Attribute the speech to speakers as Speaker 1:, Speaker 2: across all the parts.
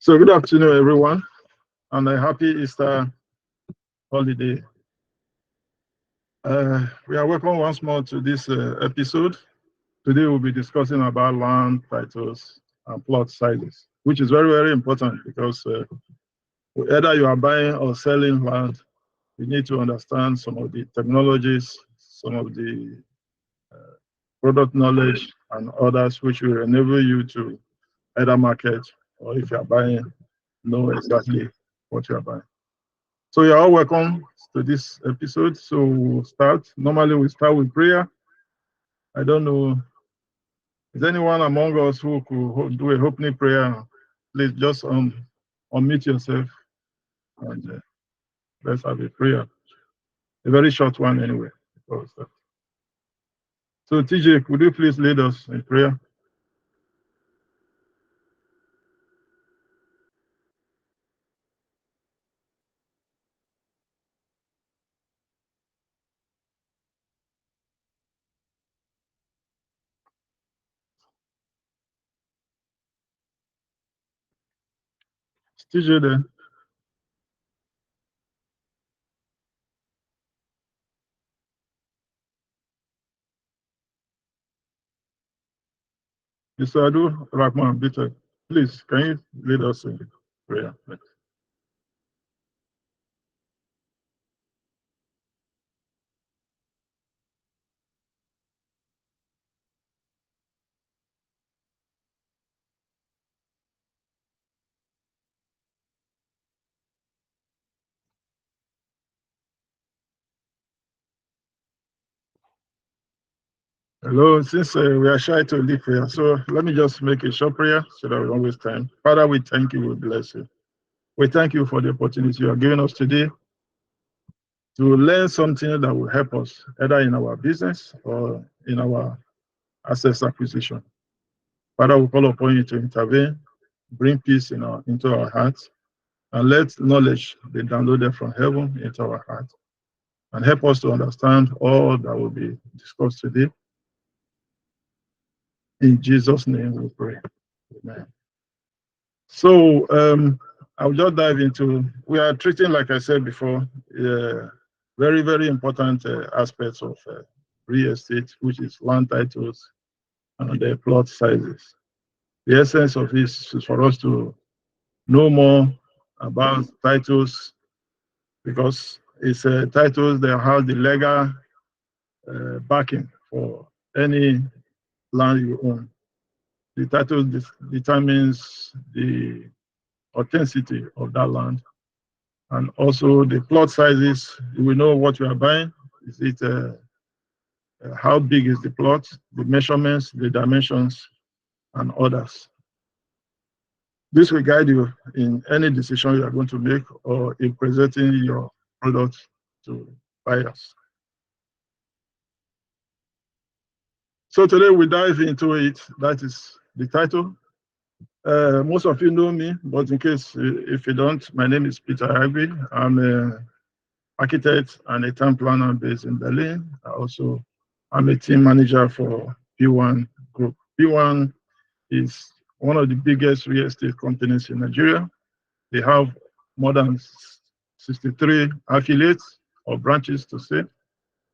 Speaker 1: So good afternoon, everyone, and a happy Easter holiday. We are welcome once more to this episode. Today we'll be discussing about land titles and plot sizes, which is very, very important because whether you are buying or selling land, you need to understand some of the technologies, some of the product knowledge, and others which will enable you to either market or if you are buying, know exactly what you are buying. So you're all welcome to this episode. So we'll start. Normally we start with prayer. I don't know, is anyone among us who could do a opening prayer? Please just unmute yourself and let's have a prayer. A very short one anyway. So TJ, could you please lead us in prayer? Is TJ there? Mr. Adu Rahman Bitter, please, can you lead us in prayer? Hello, since we are shy to lead prayer, so let me just make a short prayer so that we don't waste time. Father, we thank you, we bless you. We thank you for the opportunity you are giving us today to learn something that will help us either in our business or in our asset acquisition. Father, we call upon you to intervene, bring peace into our hearts, and let knowledge be downloaded from heaven into our hearts, and help us to understand all that will be discussed today. In Jesus' name we pray. Amen. So I'll just dive into, we are treating, like I said before, very, very important aspects of real estate, which is land titles and the plot sizes. The essence of this is for us to know more about titles because it's titles that have the legal backing for any land you own. The title determines the authenticity of that land, and also the plot sizes. We know what we are buying. Is it how big is the plot, the measurements, the dimensions, and others. This will guide you in any decision you are going to make or in presenting your product to buyers. So today we dive into it. That is the title. Most of you know me, but in case if you don't, my name is Peter Ivy. I'm an architect and a town planner based in Berlin. I'm a team manager for P1 Group. P1 is one of the biggest real estate companies in Nigeria. They have more than 63 affiliates or branches to say,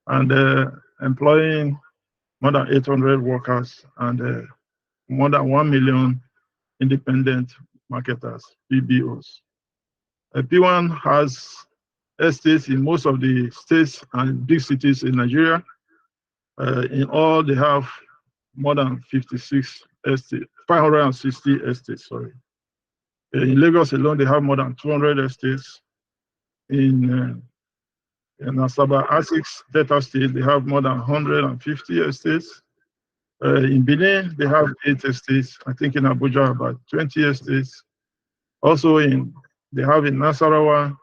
Speaker 1: and employing more than 800 workers and more than 1 million independent marketers, PBOs. P1 has estates in most of the states and big cities in Nigeria. In all, they have more than 56 estates, 560 estates, sorry. In Lagos alone, they have more than 200 estates. In Asaba, Essex, Delta State, they have more than 150 estates. In Benin, they have 8 estates. I think in Abuja, about 20 estates. Also, they have in Nasarawa,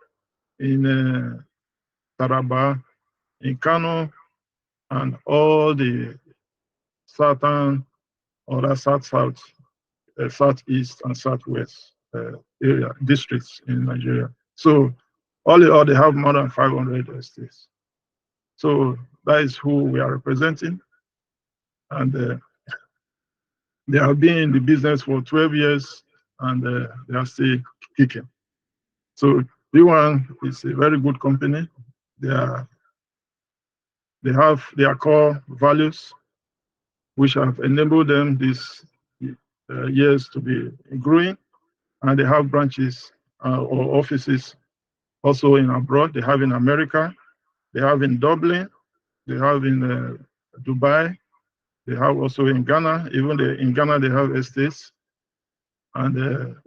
Speaker 1: in Taraba, in Kano, and all the southern, other southeast, and southwest area districts in Nigeria. So all in all, they have more than 500 estates. So that is who we are representing, and they have been in the business for 12 years, and they are still kicking. So P1 is a very good company. They have their core values, which have enabled them these years to be growing, and they have branches or offices also in abroad. They have in America, they have in Dublin, they have in Dubai, they have also in Ghana. Even in Ghana, they have estates, and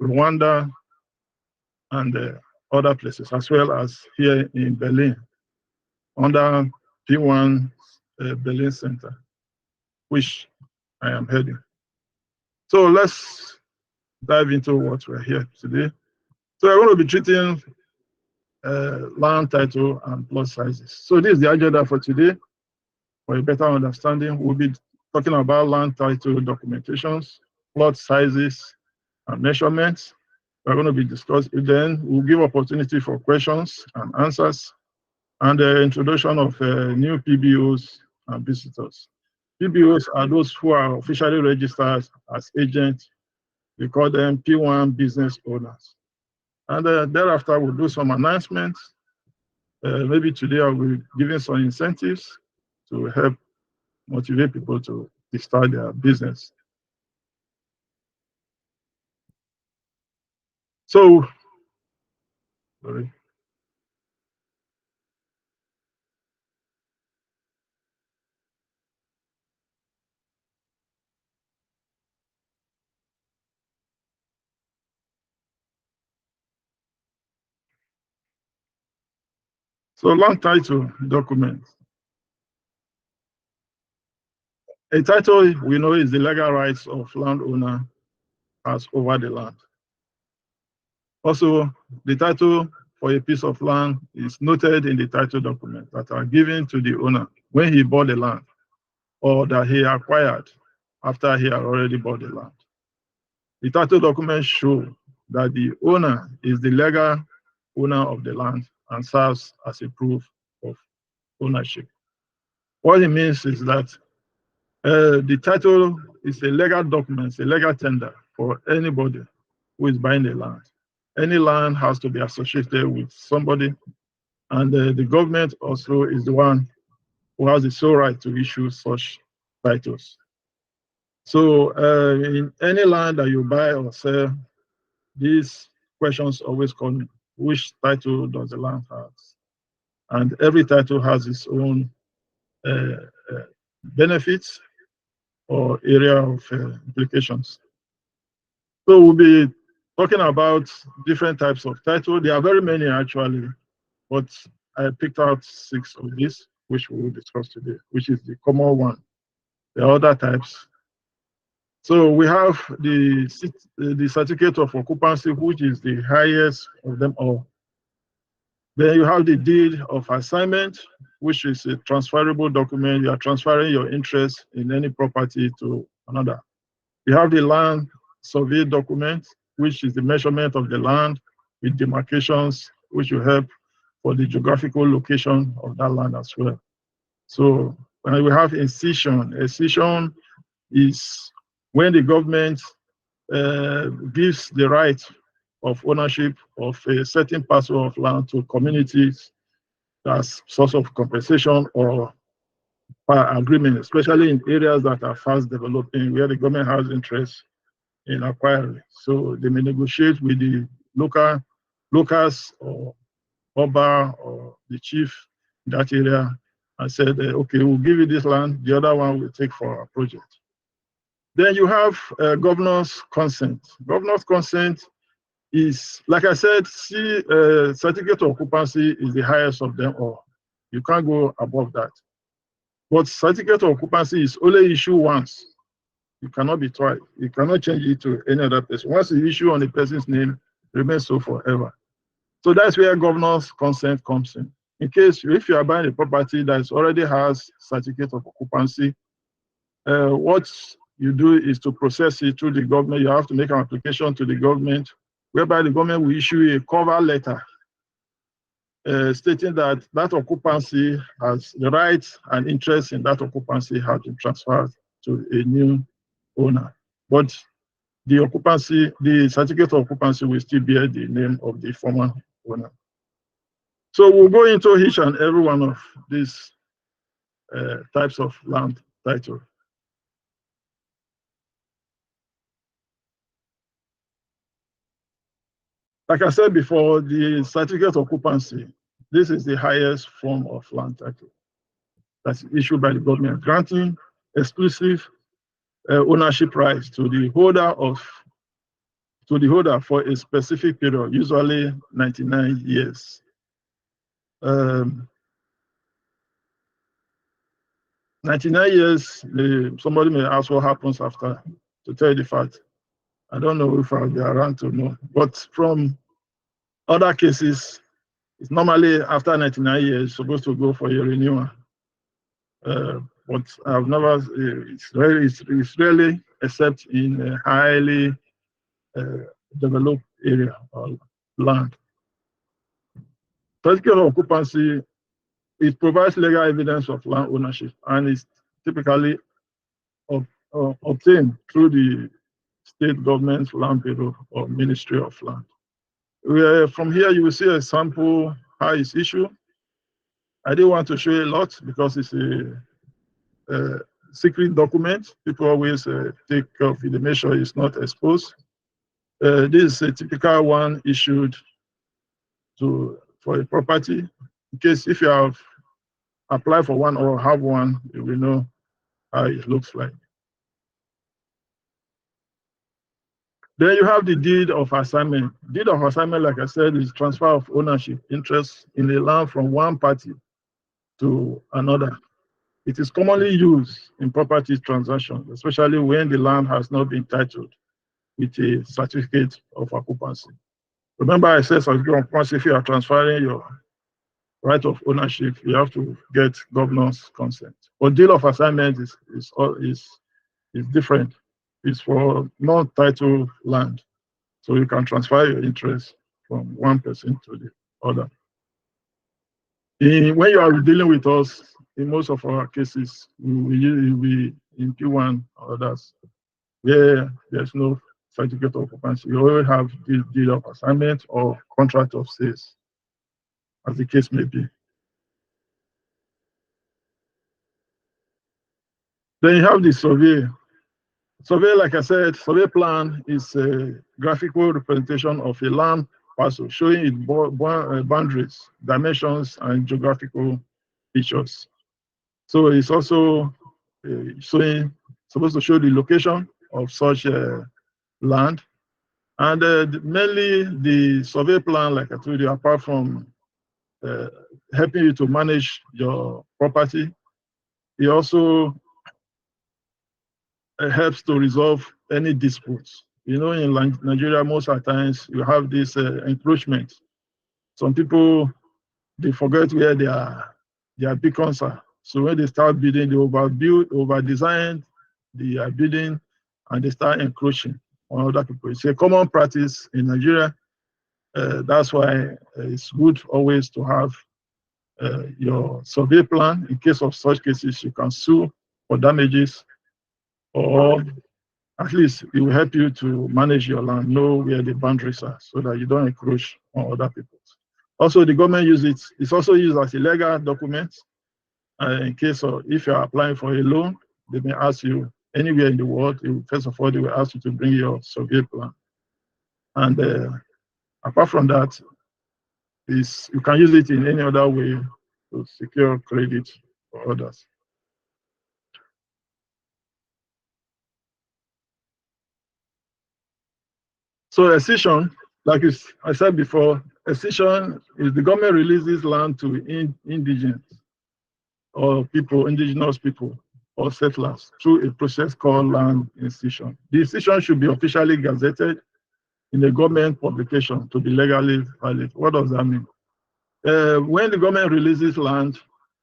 Speaker 1: Rwanda, and other places, as well as here in Berlin, under P1 Berlin Center, which I am heading. So let's dive into what we're here today. So I want to be treating land title and plot sizes. So this is the agenda for today. For a better understanding, we'll be talking about land title documentations, plot sizes, and measurements. We're going to be discussing. Then we'll give opportunity for questions and answers, and the introduction of new PBOs and visitors. PBOs are those who are officially registered as agents. We call them P1 business owners. And thereafter, we'll do some announcements. Maybe today I will be giving some incentives to help motivate people to start their business. So, sorry. So land title document. A title we know is the legal rights of landowner has over the land. Also, the title for a piece of land is noted in the title document that are given to the owner when he bought the land, or that he acquired after he had already bought the land. The title documents show that the owner is the legal owner of the land and serves as a proof of ownership. What it means is that the title is a legal document, it's a legal tender for anybody who is buying the land. Any land has to be associated with somebody, and the government also is the one who has the sole right to issue such titles. So in any land that you buy or sell, these questions always come: which title does the land have? And every title has its own benefits or area of implications. So we'll be talking about different types of title. There are very many actually, but I picked out 6 of these, which we will discuss today, which is the common one. There are other types. So we have the certificate of occupancy, which is the highest of them all. Then you have the deed of assignment, which is a transferable document. You are transferring your interest in any property to another. You have the land survey document, which is the measurement of the land with demarcations, which will help for the geographical location of that land as well. So we have incision. Incision is when the government gives the right of ownership of a certain parcel of land to communities as source of compensation or agreement, especially in areas that are fast developing, where the government has interest in acquiring. So they may negotiate with the locals or Oba or the chief in that area and said, okay, we'll give you this land, the other one we'll take for our project. Then you have governor's consent. Governor's consent is, like I said, certificate of occupancy is the highest of them all. You can't go above that. But certificate of occupancy is only issued once. You cannot be twice. You cannot change it to any other person. Once you issue on a person's name, it remains so forever. So that's where governor's consent comes in. In case if you are buying a property that already has certificate of occupancy, what you do is to process it through the government. You have to make an application to the government, whereby the government will issue a cover letter stating that that occupancy has the rights and interest in that occupancy have been transferred to a new owner. But the occupancy, the certificate of occupancy will still bear the name of the former owner. So we'll go into each and every one of these types of land title. Like I said before, the certificate of occupancy, this is the highest form of land title that's issued by the government, granting exclusive ownership rights to the holder for a specific period, usually 99 years. 99 years, somebody may ask what happens after. To tell you the fact, I don't know if I'll be around to know. But from other cases, it's normally after 99 years, supposed to go for a renewal. But I've never, it's rarely, except in a highly developed area or land. Certificate of occupancy, it provides legal evidence of land ownership and is typically obtained through the state government's land bureau or Ministry of Land. From here, you will see a sample how it's issued. I didn't want to show a lot because it's a secret document. People always take care of it, to make sure it's not exposed. This is a typical one issued for a property. In case if you have applied for one or have one, you will know how it looks like. Then you have the deed of assignment. Deed of assignment, like I said, is transfer of ownership interest in the land from one party to another. It is commonly used in property transactions, especially when the land has not been titled with a certificate of occupancy. Remember, I said certificate of occupancy, if you are transferring your right of ownership, you have to get governor's consent. But deed of assignment is different. It's for non-titled land. So you can transfer your interest from one person to the other. When you are dealing with us, in most of our cases, we in Q1 or others, where there's no certificate of occupancy. You always have this deed of assignment or contract of sales, as the case may be. Then you have the survey. Survey, like I said, survey plan is a graphical representation of a land parcel showing its boundaries, dimensions, and geographical features. So it's also supposed to show the location of such land. And mainly the survey plan, like I told you, apart from helping you to manage your property, it also helps to resolve any disputes. You know, in Nigeria, most of the times you have this encroachment. Some people, they forget where their beacons are. So when they start building, they over-design the building, and they start encroaching on other people. It's a common practice in Nigeria. That's why it's good always to have your survey plan. In case of such cases, you can sue for damages, or at least it will help you to manage your land, know where the boundaries are, so that you don't encroach on other people's. Also, the government uses it. It's also used as a legal document. In case of if you are applying for a loan, they may ask you anywhere in the world. First of all, they will ask you to bring your survey plan. And apart from that, you can use it in any other way to secure credit for others. So accession, like I said before, accession is the government releases land to indigenous or indigenous people or settlers through a process called land accession. The accession should be officially gazetted in a government publication to be legally valid. What does that mean? When the government releases land,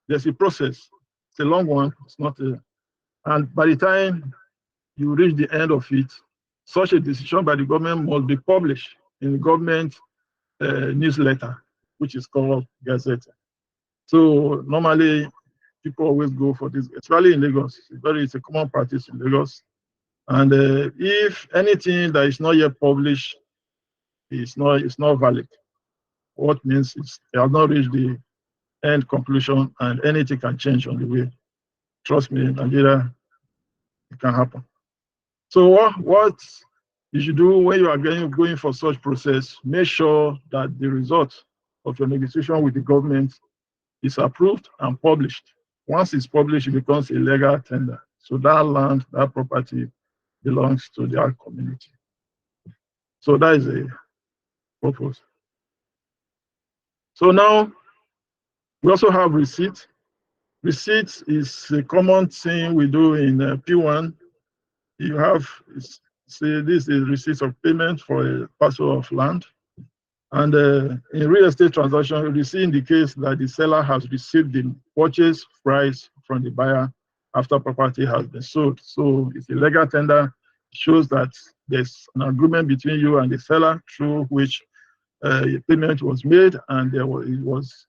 Speaker 1: there's a process. It's a long one. It's not and by the time you reach the end of it, such a decision by the government must be published in the government newsletter, which is called Gazette. So normally, people always go for this, especially in Lagos. It's a common practice in Lagos. And if anything that is not yet published is not valid, what means it has not reached the end conclusion, and anything can change on the way. Trust me, in Nigeria, it can happen. So what you should do when you are going for such process, make sure that the result of your negotiation with the government is approved and published. Once it's published, it becomes a legal tender. So that land, that property belongs to their community. So that is a purpose. So now we also have receipt. Receipt is a common thing we do in P1. You have, say, this is receipt of payment for a parcel of land. And in real estate transaction, receipt indicates that the seller has received the purchase price from the buyer after property has been sold. So it's a legal tender. It shows that there's an agreement between you and the seller through which payment was made, and a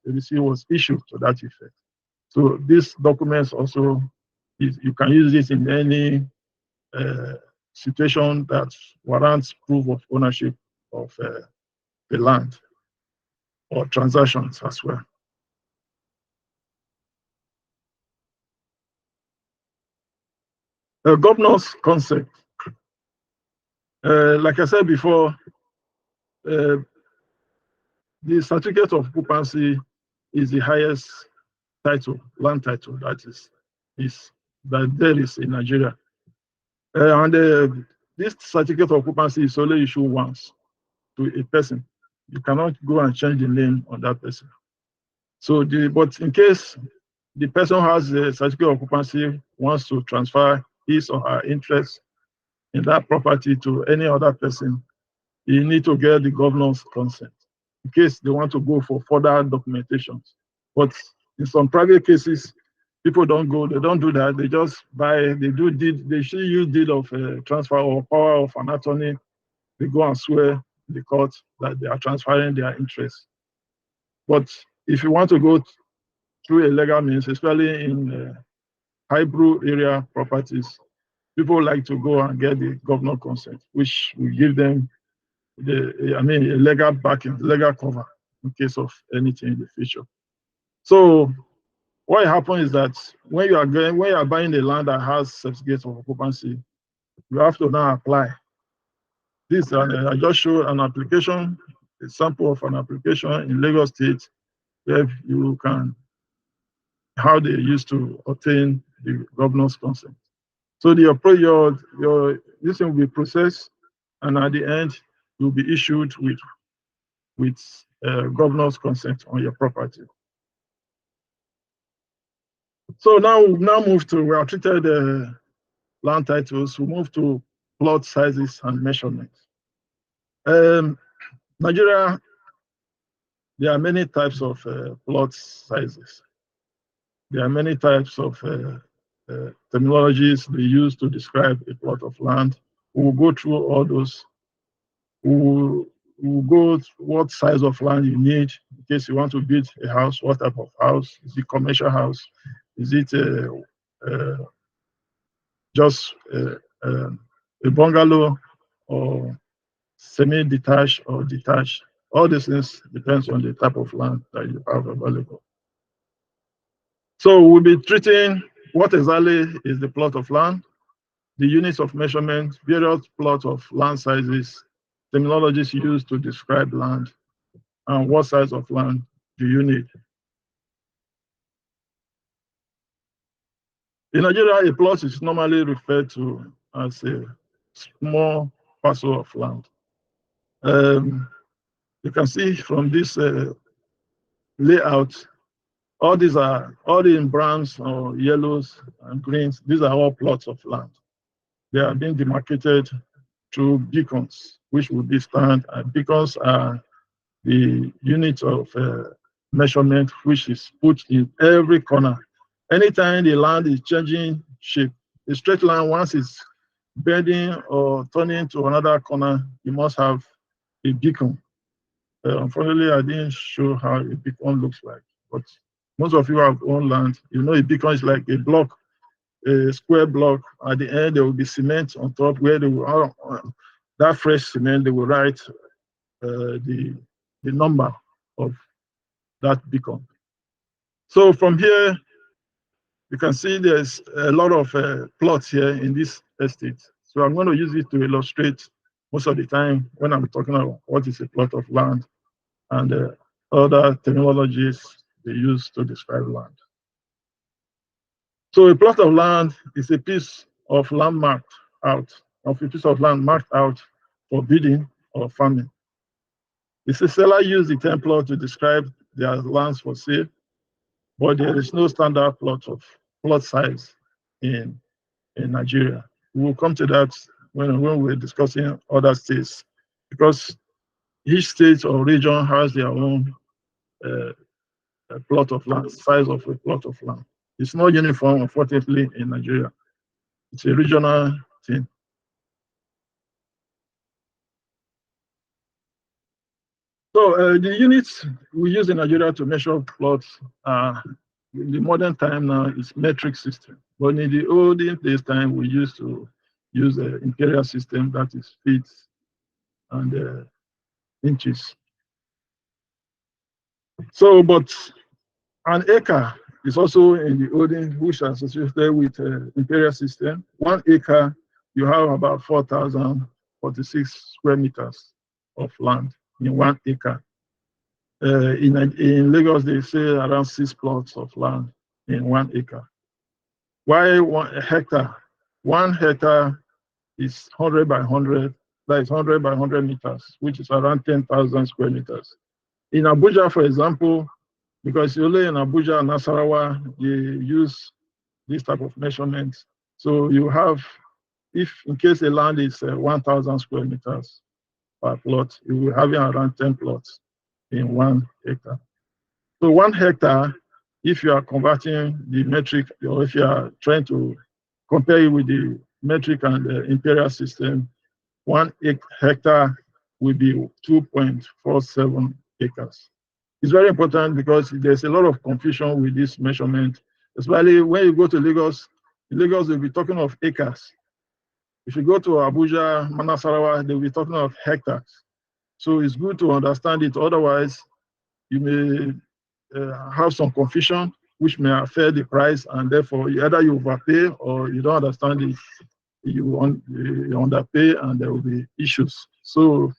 Speaker 1: receipt was issued to that effect. So these documents also, you can use this in any situation that warrants proof of ownership of the land or transactions as well. Governor's concept. Like I said before, the certificate of occupancy is the highest title, land title that there is in Nigeria. And this certificate of occupancy is only issued once to a person. You cannot go and change the name on that person. So, but in case the person has a certificate of occupancy, wants to transfer his or her interest in that property to any other person, you need to get the governor's consent in case they want to go for further documentation. But in some private cases, people don't go, they don't do that. They just buy, they do deed, they should use deed of transfer or power of an attorney. They go and swear in the court that they are transferring their interest. But if you want to go through a legal means, especially in high-brew area properties, people like to go and get the governor consent, which will give them a legal backing, legal cover in case of anything in the future. So what happens is that when you are buying a land that has certificate of occupancy, you have to now apply. This I just showed an application, a sample of an application in Lagos State, where you can how they used to obtain the governor's consent. So your this will be processed, and at the end, you'll be issued with governor's consent on your property. So now we have treated land titles. We move to plot sizes and measurements. Nigeria, there are many types of plot sizes. There are many types of terminologies they use to describe a plot of land. We will go through all those. We will go what size of land you need in case you want to build a house. What type of house? Is it commercial house? Is it just a bungalow or semi-detached or detached? All these things depends on the type of land that you have available. So we'll be treating what exactly is the plot of land, the units of measurement, various plots of land sizes, terminologies used to describe land, and what size of land do you need. In Nigeria, a plot is normally referred to as a small parcel of land. You can see from this layout, all in browns or yellows and greens. These are all plots of land. They are being demarcated through beacons, which will be stand. And beacons are the unit of measurement which is put in every corner. Anytime the land is changing shape, a straight line, once it's bending or turning to another corner, you must have a beacon. Unfortunately, I didn't show how a beacon looks like, but most of you have owned land. You know, a beacon is like a block a square block. At the end, there will be cement on top where they will, that fresh cement, they will write the number of that beacon. So from here, you can see there's a lot of plots here in this estate. So I'm going to use it to illustrate most of the time when I'm talking about what is a plot of land and other terminologies they use to describe land. So a plot of land is a piece of land marked out, of a piece of land marked out for building or farming. The seller used the term plot to describe their lands for sale, but there is no standard plot size in Nigeria. We will come to that when we're discussing other states, because each state or region has their own plot of land, size of a plot of land. It's not uniform, unfortunately, in Nigeria. It's a regional thing. So the units we use in Nigeria to measure plots in the modern time now is metric system. But in the olden days time, we used to use the imperial system, that is feet and inches. So, but an acre is also in the olden, which is associated with imperial system. 1 acre, you have about 4,046 square meters of land in 1 acre. In Lagos, they say around 6 plots of land in 1 acre. Why 1 hectare? 1 hectare is 100 by 100, that is 100 by 100 meters, which is around 10,000 square meters. In Abuja, for example, because only in Abuja and Nasarawa, they use this type of measurement. So you have, if in case the land is 1,000 square meters per plot, you will have around 10 plots in 1 hectare. So 1 hectare, if you are converting the metric, or if you are trying to compare it with the metric and the imperial system, 1 hectare will be 2.47 acres. It's very important because there's a lot of confusion with this measurement, especially when you go to Lagos. In Lagos, they'll be talking of acres. If you go to Abuja, Manasarawa, they'll be talking of hectares. So it's good to understand it. Otherwise, you may have some confusion, which may affect the price, and therefore either you overpay or you don't understand it. You underpay, and there will be issues. So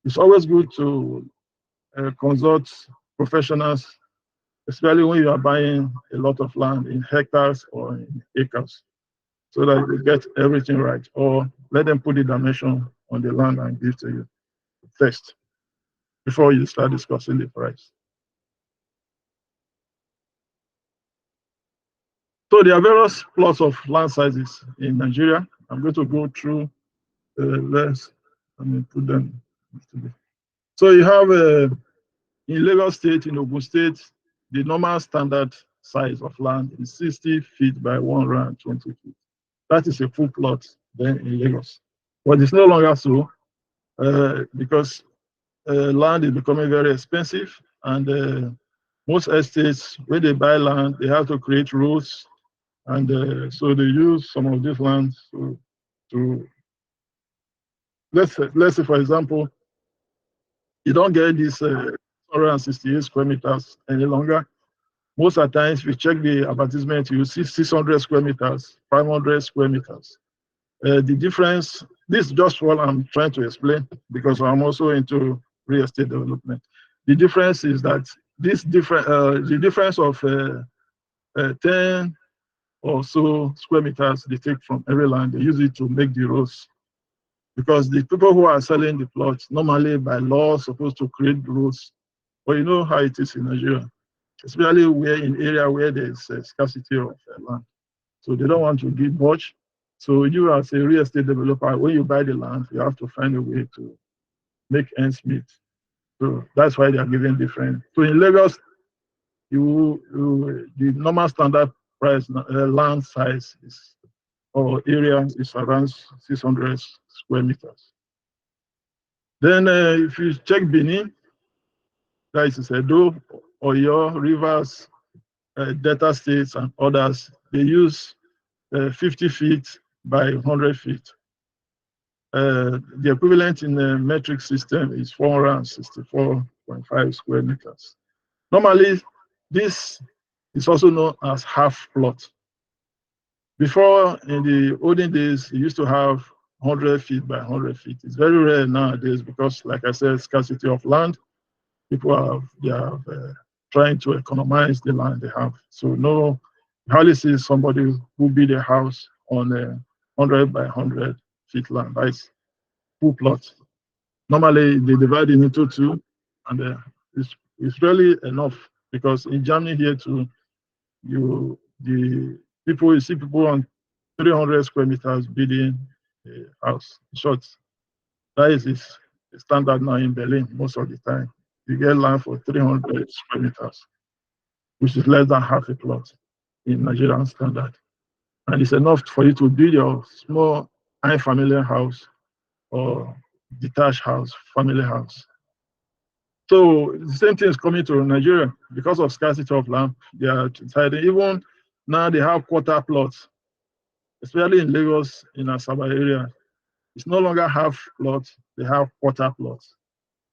Speaker 1: it's always good to consult professionals, especially when you are buying a lot of land in hectares or in acres, so that you get everything right. Or let them put the dimension on the land and give to you first before you start discussing the price. So there are various plots of land sizes in Nigeria. I'm going to go through let me put them. So you have in Lagos State, in Ogun State, the normal standard size of land is 60 feet by 120 feet. That is a full plot then in Lagos. But it's no longer so because land is becoming very expensive, and most estates, when they buy land, they have to create roads, and so they use some of this land to let's say, for example, you don't get this 168 square meters any longer. Most of the times, if you check the advertisement, you see 600 square meters, 500 square meters. The difference, this is just what I'm trying to explain because I'm also into real estate development. The difference is that the difference of 10 or so square meters they take from every land, they use it to make the roads. Because the people who are selling the plots, normally by law, supposed to create roads. But you know how it is in Nigeria, especially where in area where there's a scarcity of land. So they don't want to give much. So you as a real estate developer, when you buy the land, you have to find a way to make ends meet. So that's why they are giving different. So in Lagos, the normal standard price land size is or area is around 600 square meters. Then if you check Benin, that is Edo, Oyo, Rivers, Delta states, and others, they use 50 feet by 100 feet. The equivalent in the metric system is 464.5 square meters. Normally, this is also known as half plot. Before, in the olden days, you used to have 100 feet by 100 feet. It's very rare nowadays because, like I said, scarcity of land. People are trying to economize the land they have. So no, you hardly see somebody who build a house on a 100 by 100 feet land. That's full plot. Normally, they divide it into two, and it's really enough because in Germany here too, you see people on 300 square meters building a house. In short, that is standard now in Berlin most of the time. You get land for 300 square meters, which is less than half a plot in Nigerian standard. And it's enough for you to build your small unfamiliar house or detached house, family house. So the same thing is coming to Nigeria because of scarcity of land. They are deciding, even now they have quarter plots, especially in Lagos, in Asaba area. It's no longer half plot, they have quarter plots.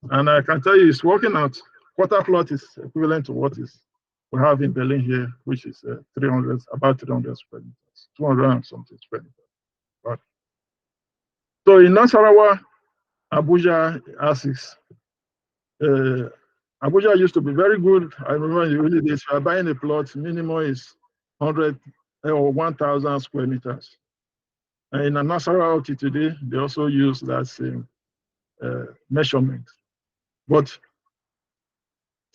Speaker 1: And I can tell you it's working out. Quarter plot is equivalent to what is we have in Berlin here, which is 300, about 300 square meters, 200 and something square meters. But, so in Nasarawa, Abuja, ASIS, Abuja used to be very good. I remember in the early days, if you are buying a plot, minimum is 100 or 1,000 square meters. And in Nasarawa today, they also use that same measurement. But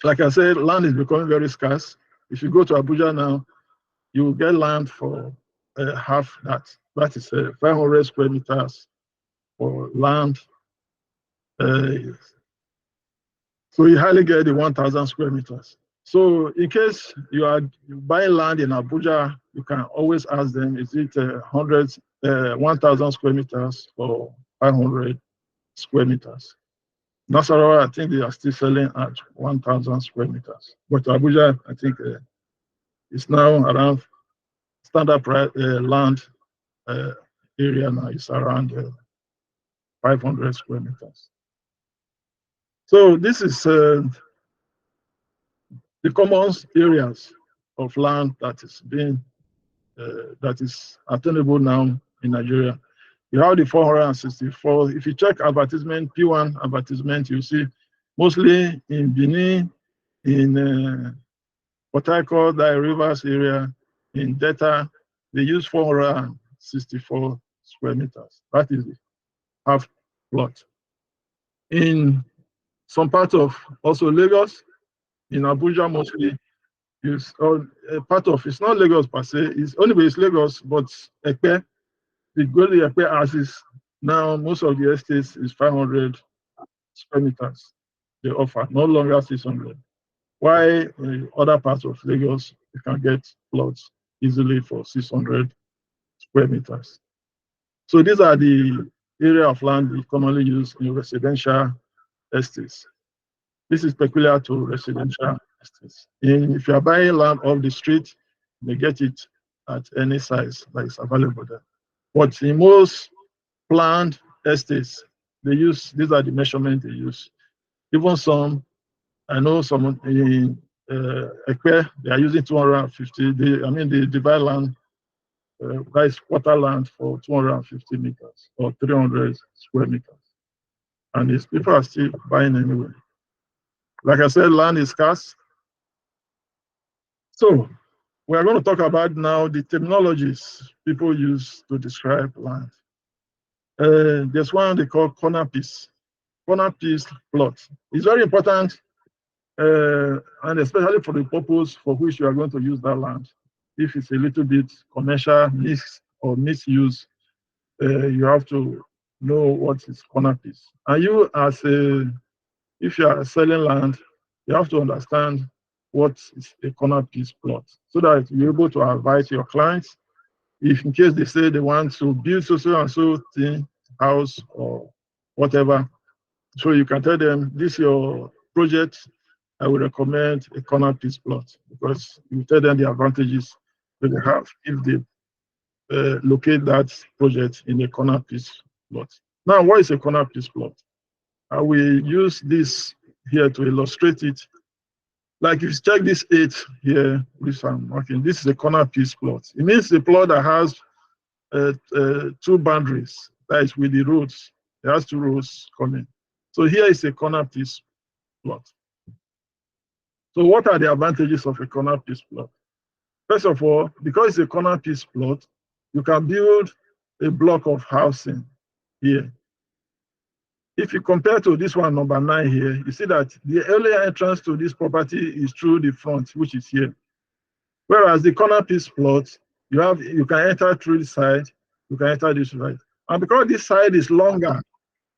Speaker 1: like I said, land is becoming very scarce. If you go to Abuja now, you will get land for half that. That is 500 square meters for land. So you hardly get the 1,000 square meters. So in case you are buying land in Abuja, you can always ask them, is it 1,000 square meters or 500 square meters? Nasarawa, I think they are still selling at 1,000 square meters. But Abuja, I think it's now around standard price, land area now is around 500 square meters. So this is the common areas of land that is being that is attainable now in Nigeria. You have the 464. If you check advertisement, P1 advertisement, you see mostly in Benin, in Port Harcourt, the Rivers area, in Delta, they use 464 square meters. That is the half plot. In some parts of also Lagos, in Abuja mostly, use part of it's not Lagos per se, it's only it's Lagos, but Ekpe, the Goli Ekpe axis, now most of the estates is 500 square meters they offer, no longer 600. Why in other parts of Lagos, you can get plots easily for 600 square meters. So these are the area of land we commonly use in residential estates. This is peculiar to residential estates. If you are buying land off the street, you get it at any size that is available there. But in most planned estates, these are the measurements they use. Even some, I know some in Ekpe, they are using 250. They divide land, that is quarter land for 250 meters or 300 square meters. And these people are still buying anyway. Like I said, land is scarce. So we are going to talk about now the terminologies people use to describe land. There's one they call corner piece plot. It's very important, and especially for the purpose for which you are going to use that land. If it's a little bit commercial, mixed or misuse, you have to know what is corner piece. And you if you are selling land, you have to understand what is a corner piece plot so that you're able to advise your clients if in case they say they want to build so and so thing, house or whatever. So you can tell them this your project, I would recommend a corner piece plot because you tell them the advantages that they have if they locate that project in a corner piece plot. Now, what is a corner piece plot? I will use this here to illustrate it. Like if you check this 8 here, which I'm marking, this is a corner piece plot. It means the plot that has 2 boundaries, that is with the roads. It has 2 roads coming. So here is a corner piece plot. So what are the advantages of a corner piece plot? First of all, because it's a corner piece plot, you can build a block of housing here. If you compare to this one, number 9 here, you see that the earlier entrance to this property is through the front, which is here. Whereas the corner piece plot, you can enter through the side, you can enter this side. And because this side is longer,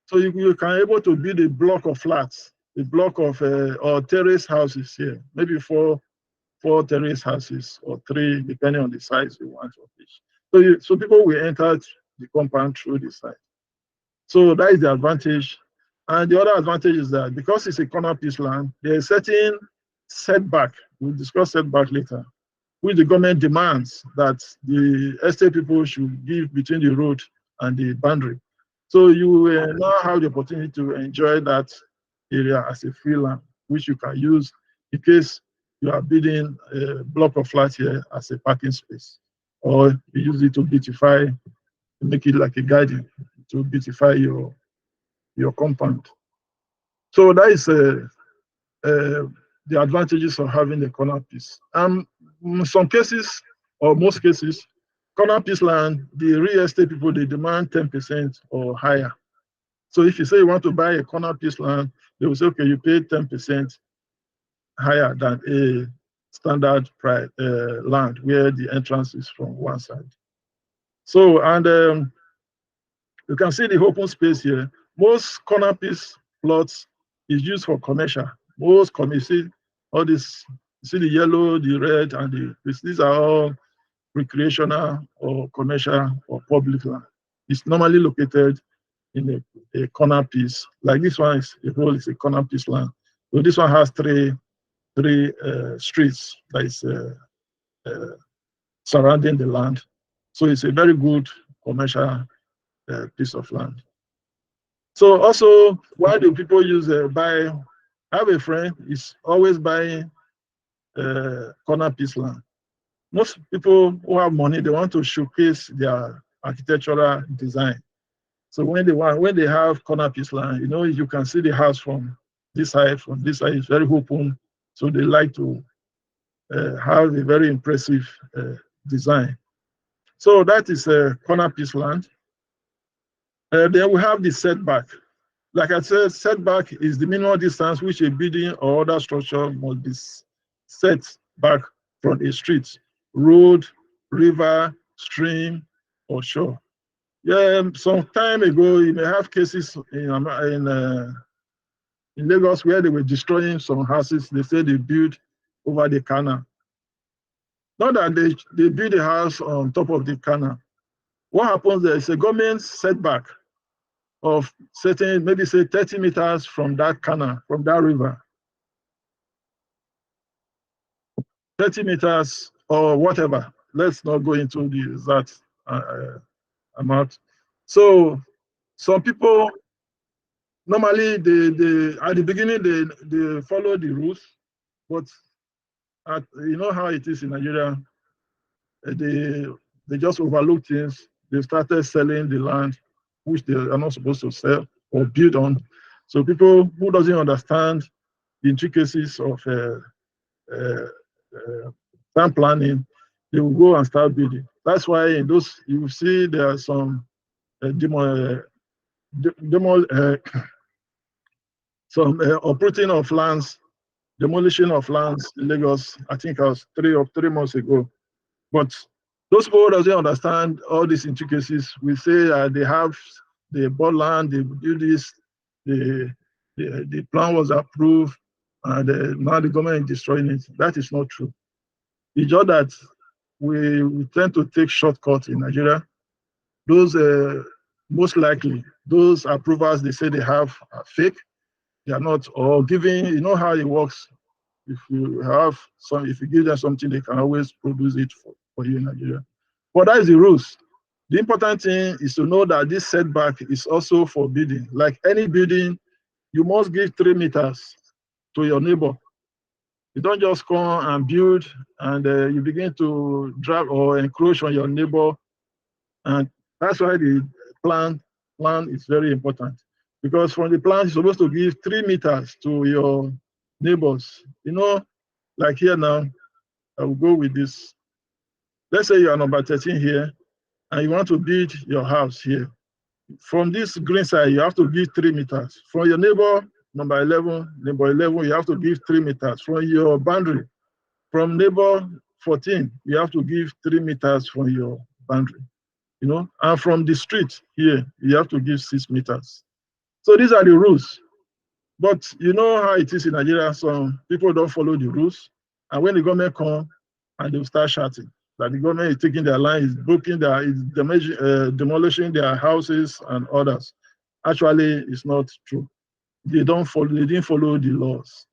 Speaker 1: so you can able to build a block of flats, a block of or terrace houses here, maybe four terrace houses or 3, depending on the size you want of each. So people will enter the compound through the side. So that is the advantage. And the other advantage is that because it's a corner piece land, there is certain setback. We'll discuss setback later, which the government demands that the estate people should give between the road and the boundary. So you will now have the opportunity to enjoy that area as a free land, which you can use in case you are building a block of flats here as a parking space, or you use it to beautify, to make it like a garden, to beautify your compound. So that is the advantages of having a corner piece. In some cases, or most cases, corner piece land, the real estate people, they demand 10% or higher. So if you say you want to buy a corner piece land, they will say, okay, you pay 10% higher than a standard price land where the entrance is from one side. So, and you can see the open space here. Most corner piece plots is used for commercial. Most commercial, all this, you see the yellow, the red, and these are all recreational or commercial or public land. It's normally located in a corner piece. Like this one is a corner piece land. So this one has three streets that is surrounding the land. So it's a very good commercial piece of land. So also, why do people use buy? I have a friend, he's always buying corner piece land. Most people who have money, they want to showcase their architectural design. So when they have corner piece land, you can see the house from this side, it's very open. So they like to have a very impressive design. So that is a corner piece land. Then we have the setback. Like I said, setback is the minimum distance which a building or other structure must be set back from a street, road, river, stream, or shore. Yeah, some time ago, you may have cases in Lagos where they were destroying some houses. They said they built over the canal. Not that they build a house on top of the canal. What happens there is a government setback of certain, maybe say 30 meters from that canal, from that river. 30 meters or whatever. Let's not go into the exact amount. So some people, normally at the beginning they follow the rules, but you know how it is in Nigeria, they just overlook things. They started selling the land which they are not supposed to sell or build on. So people who doesn't understand the intricacies of town planning, they will go and start building. That's why in those you see there are some uprooting of lands, demolition of lands in Lagos. I think I was 3 months ago. But those people doesn't understand all these intricacies. We say they bought land, they do this, the plan was approved, and now the government is destroying it. That is not true. It's just that we tend to take shortcuts in Nigeria. Those most likely those approvals they say they have are fake. They are not, or giving. You know how it works. If you give them something, they can always produce it for you in Nigeria. But that is the rules. The important thing is to know that this setback is also forbidden. Like any building, you must give 3 meters to your neighbor. You don't just come and build and you begin to drag or encroach on your neighbor. And that's why the plan is very important. Because from the plan, you're supposed to give 3 meters to your neighbors. You know, like here now, I will go with this. Let's say you are number 13 here, and you want to build your house here. From this green side, you have to give 3 meters. From your neighbor, number 11, you have to give 3 meters. From your boundary, from neighbor 14, you have to give 3 meters from your boundary. You know, and from the street here, you have to give 6 meters. So these are the rules. But you know how it is in Nigeria, some people don't follow the rules. And when the government come and they start shouting that the government is taking their land, is breaking their, is demolishing their houses and others. Actually, it's not true. They didn't follow the laws.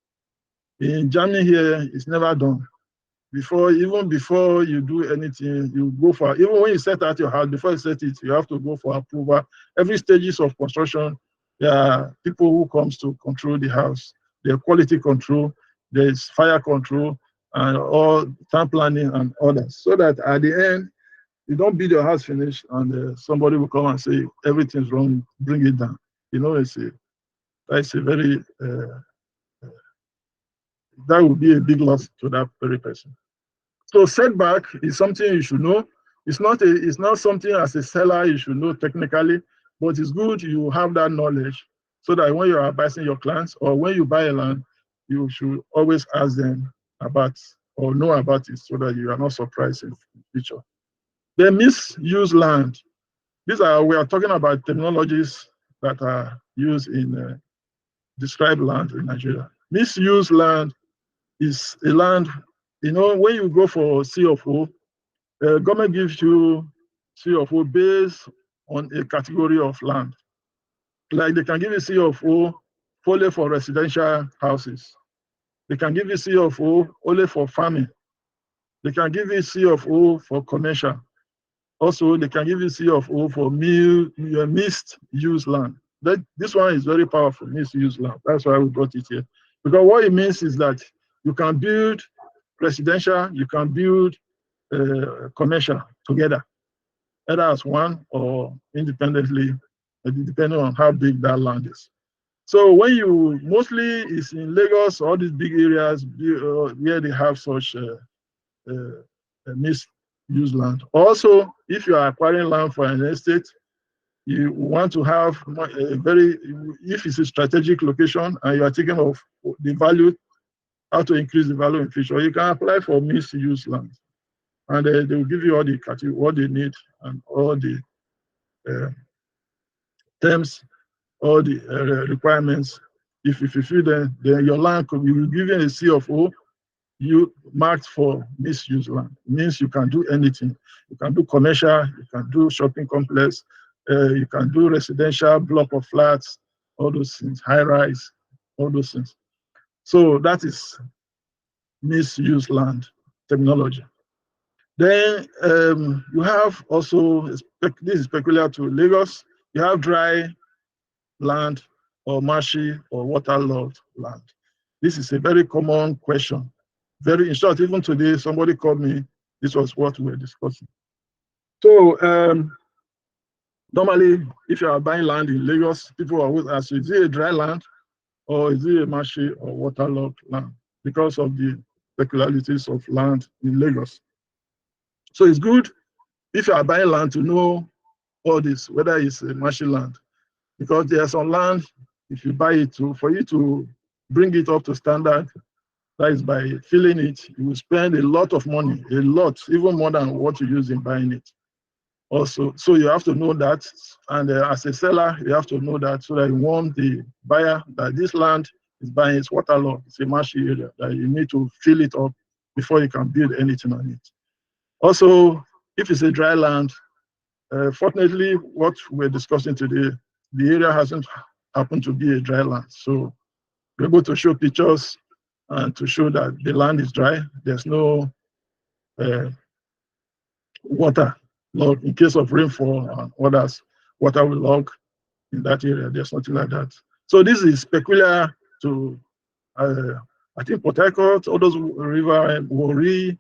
Speaker 1: In Germany here, it's never done. Even before you do anything, you go for, even when you set out your house, before you set it, you have to go for approval. Every stages of construction, there are people who comes to control the house. There's quality control, there's fire control, and all town planning and others. So that at the end, you don't build your house finished and somebody will come and say, everything's wrong, bring it down. You know, that's a very, that would be a big loss to that very person. So setback is something you should know. It's not something as a seller you should know technically, but it's good you have that knowledge so that when you are advising your clients or when you buy a land, you should always ask them about or know about it so that you are not surprised in the future. The misuse land. We are talking about technologies that are used in describe land in Nigeria. Misuse land is a land, you know, when you go for CFO, government gives you CFO based on a category of land. Like they can give you CFO only for residential houses. They can give you CFO only for farming. They can give you CFO for commercial. Also, they can give you CFO for mixed use land. This one is very powerful, mixed use land. That's why we brought it here. Because what it means is that you can build residential, you can build commercial together, either as one or independently, depending on how big that land is. So when you, mostly it's in Lagos, all these big areas where they have such misuse land. Also, if you are acquiring land for an estate, you want to have a very, if it's a strategic location and you are thinking of the value, how to increase the value in future, you can apply for misuse land. And they will give you all the category, what they need and all the terms, all the requirements. If you fulfill them, then your land could be given a CFO, you marked for misuse land. It means you can do anything. You can do commercial, you can do shopping complex, you can do residential, block of flats, all those things, high rise, all those things. So that is misuse land terminology. Then you have also, this is peculiar to Lagos, you have dry land or marshy or waterlogged land. This is a very common question. Very, in short, even today, somebody called me, this was what we were discussing. So normally, if you are buying land in Lagos, people always ask you, is it a dry land or is it a marshy or waterlogged land? Because of the peculiarities of land in Lagos. So it's good if you are buying land to know all this, whether it's a marshy land, because there's some land, if you buy it for you to bring it up to standard, that is by filling it, you will spend a lot of money, a lot, even more than what you use in buying it. Also, so you have to know that, and as a seller, you have to know that so that you warn the buyer that this land is buying is waterlogged, it's a marshy area, that you need to fill it up before you can build anything on it. Also, if it's a dry land, fortunately, what we're discussing today, the area hasn't happened to be a dry land. So we're able to show pictures and to show that the land is dry. There's no water log in case of rainfall and others. Water will log in that area. There's nothing like that. So this is peculiar to, I think, Port Harcourt, all those river, Wari,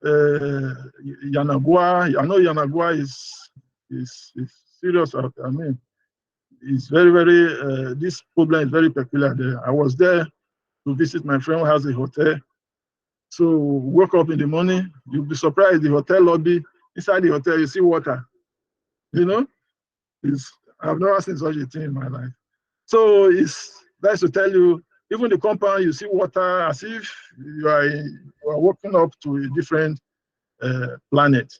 Speaker 1: Yanagua. I know Yanagua is serious. I mean, it's very, very, this problem is very peculiar there. I was there to visit my friend who has a hotel. So woke up in the morning, you'll be surprised, the hotel lobby, inside the hotel, you see water. You know, I've never seen such a thing in my life. So that's to tell you, even the compound, you see water as if you are walking up to a different planet.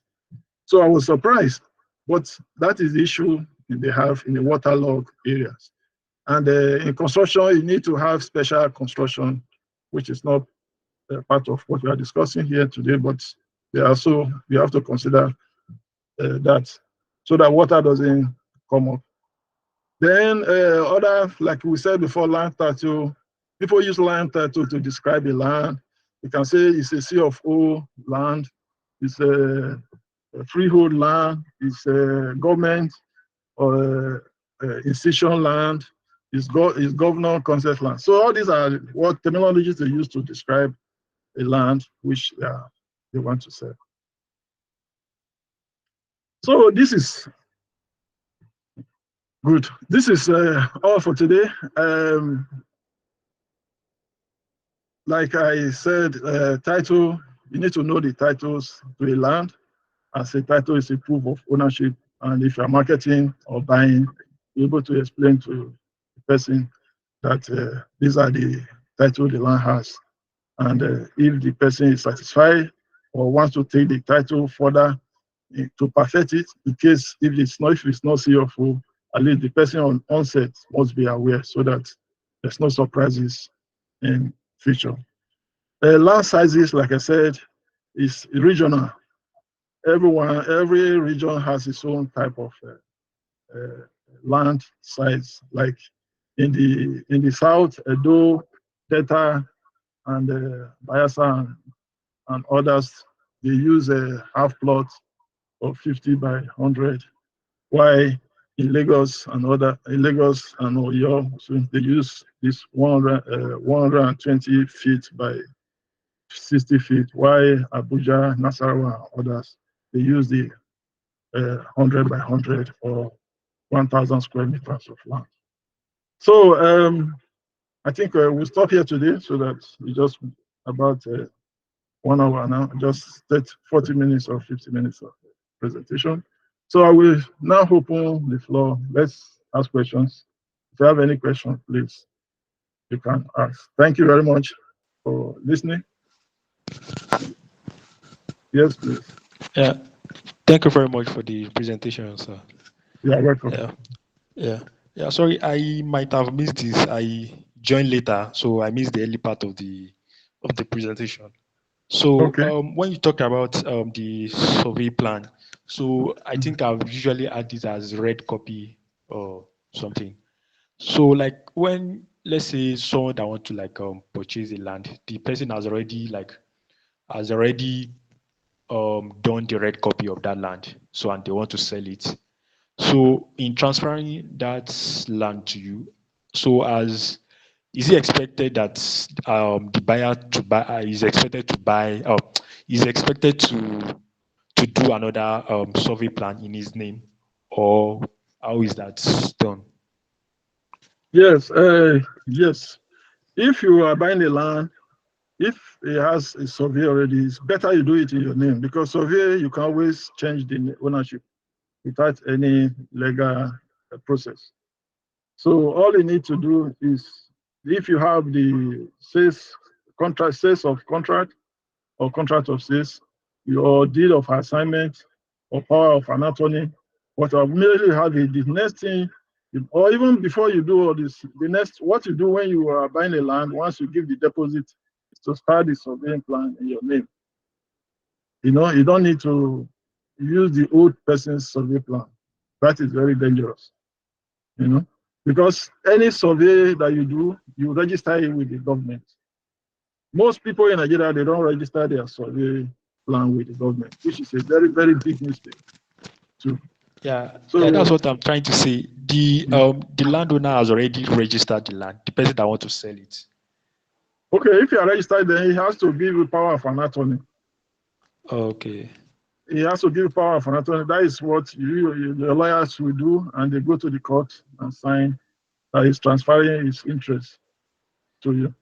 Speaker 1: So I was surprised, but that is the issue they have in the waterlogged areas. And in construction, you need to have special construction, which is not part of what we are discussing here today, but they also we have to consider that so that water doesn't come up. Then other, like we said before, land title. People use land title to describe a land. You can say it's a CFO land, it's a freehold land, it's a government or institution land, it's governor consent land. So all these are what terminologies they use to describe a land which they want to sell. So this is good. This is all for today. Like I said, title, you need to know the titles to a land. As a title is a proof of ownership. And if you're marketing or buying, you're able to explain to the person that these are the title the land has. And if the person is satisfied or wants to take the title further to perfect it, in case if it's not CFO, at least the person on onset must be aware so that there's no surprises in future. Land sizes, like I said, is regional. Every region has its own type of land size. Like in the south, Edo, Delta, and Bayelsa and others, they use a half plot of 50 by 100. While in Lagos and Oyo, so they use this 120 feet by 60 feet. While Abuja, Nasarawa, and others, they use the 100 by 100 or 1,000 square meters of land. So I think we'll stop here today so that we just about 1 hour now, just 40 minutes or 50 minutes of presentation. So I will now open the floor. Let's ask questions. If you have any questions, please, you can ask. Thank you very much for listening. Yes, please.
Speaker 2: Yeah, thank you very much for the presentation, sir.
Speaker 1: You are welcome.
Speaker 2: Yeah. Sorry, I might have missed this. I joined later, so I missed the early part of the presentation. So
Speaker 1: Okay.
Speaker 2: when you talk about the survey plan, so I think I've usually had this as red copy or something. So like when let's say someone that want to like purchase a land, the person has already done the red copy of that land, so and they want to sell it. So in transferring that land to you, so as is it expected that the buyer to buy is expected to buy is expected to do another survey plan in his name, or how is that done?
Speaker 1: Yes, yes. If you are buying a land, if it has a survey already, it's better you do it in your name because survey you can always change the ownership without any legal process. So all you need to do is if you have the sales of contract or contract of sales, your deed of assignment or power of an attorney, what I immediately have is the next thing, or even before you do all this, the next what you do when you are buying a land, once you give the deposit, is to start the surveying plan in your name. You know, you don't need to use the old person's survey plan. That is very dangerous, you know, because any survey that you do, you register it with the government. Most people in Nigeria, they don't register their survey plan with the government, which is a very, very big mistake. too.
Speaker 2: Yeah,
Speaker 1: So
Speaker 2: that's what I'm trying to say. The landowner has already registered the land. The person that want to sell it.
Speaker 1: okay, if you are registered, then he has to give you power of an attorney.
Speaker 2: Okay.
Speaker 1: He has to give power of an attorney. That is what the lawyers will do, and they go to the court and sign that he's transferring his interest to you.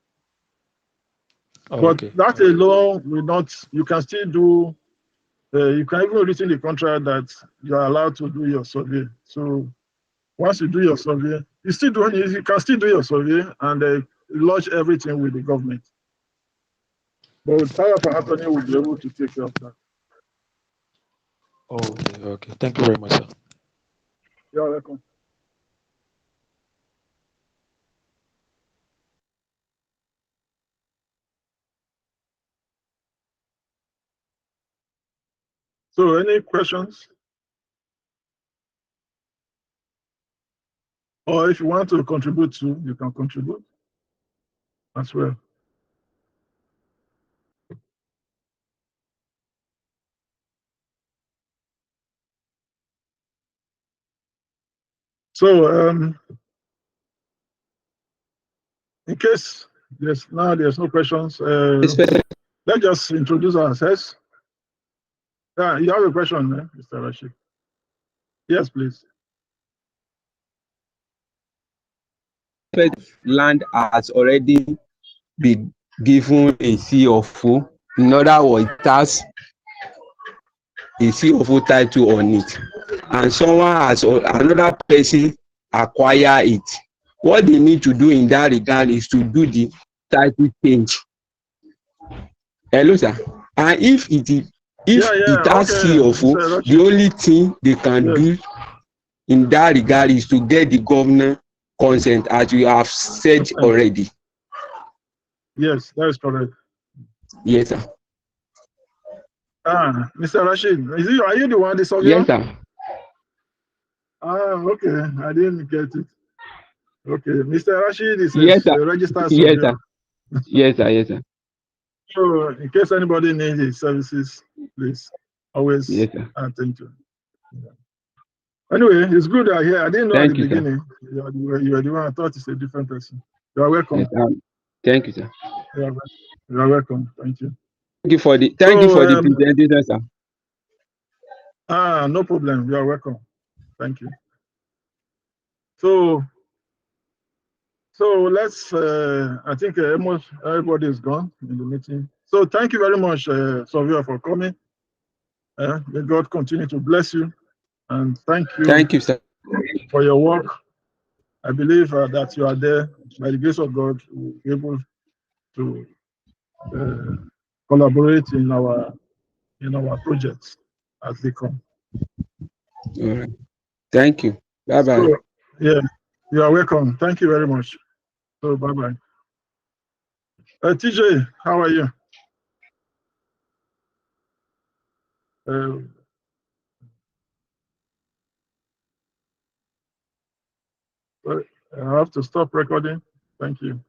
Speaker 1: But
Speaker 2: Okay.
Speaker 1: that
Speaker 2: Okay.
Speaker 1: alone will not. You can still do. You can even write in the contract that you are allowed to do your survey. So once you do your survey, you can still do your survey and lodge everything with the government. But with power of attorney will be able to take care of that.
Speaker 2: Okay. Okay. Thank you very much, sir.
Speaker 1: You're welcome. So any questions? Or if you want to contribute too, you can contribute as well. So in case there's no questions, let's just introduce ourselves. Yeah, you have a question, Mr. Rashid? Yes, please.
Speaker 3: Land has already been given a CFO. In other words, it has a CFO title on it, and someone has another person acquire it. What they need to do in that regard is to do the title change. Hello, sir. And if
Speaker 1: Yeah,
Speaker 3: it has
Speaker 1: okay,
Speaker 3: CFO,
Speaker 1: Mr.
Speaker 3: the
Speaker 1: Rashid.
Speaker 3: only thing they can
Speaker 1: Yes,
Speaker 3: do in that regard is to get the governor consent, as we have said already.
Speaker 1: yes, that is correct.
Speaker 3: Yes, sir.
Speaker 1: Mr. Rashid, are you the one, the surveyor?
Speaker 3: Yes, sir.
Speaker 1: Okay, I didn't get it. Okay, Mr. Rashid is
Speaker 3: Yes, sir.
Speaker 1: a registered
Speaker 3: Yes,
Speaker 1: surveyor.
Speaker 3: sir. Yes, sir. Yes, sir.
Speaker 1: So, in case anybody needs his services, please always
Speaker 3: Yes, sir.
Speaker 1: attend to him. Yeah. Anyway, it's good that here. I didn't know at the
Speaker 3: Thank you, sir.
Speaker 1: beginning. You were the one. I thought it's a different person. You are
Speaker 3: Yes,
Speaker 1: welcome.
Speaker 3: thank you, sir.
Speaker 1: You are welcome. Thank you.
Speaker 3: Thank you for the
Speaker 1: So,
Speaker 3: presentation, sir.
Speaker 1: no problem. You are welcome. Thank you. So, let's. I think almost everybody is gone in the meeting. So, thank you very much, Surveyor, for coming. May God continue to bless you, and thank you
Speaker 3: Thank you, sir.
Speaker 1: for your work. I believe that you are there by the grace of God, will be able to collaborate in our projects as they come.
Speaker 3: All right. Thank you. Bye bye.
Speaker 1: So, yeah, you are welcome. Thank you very much. So, bye bye. TJ, how are you? I have to stop recording. Thank you.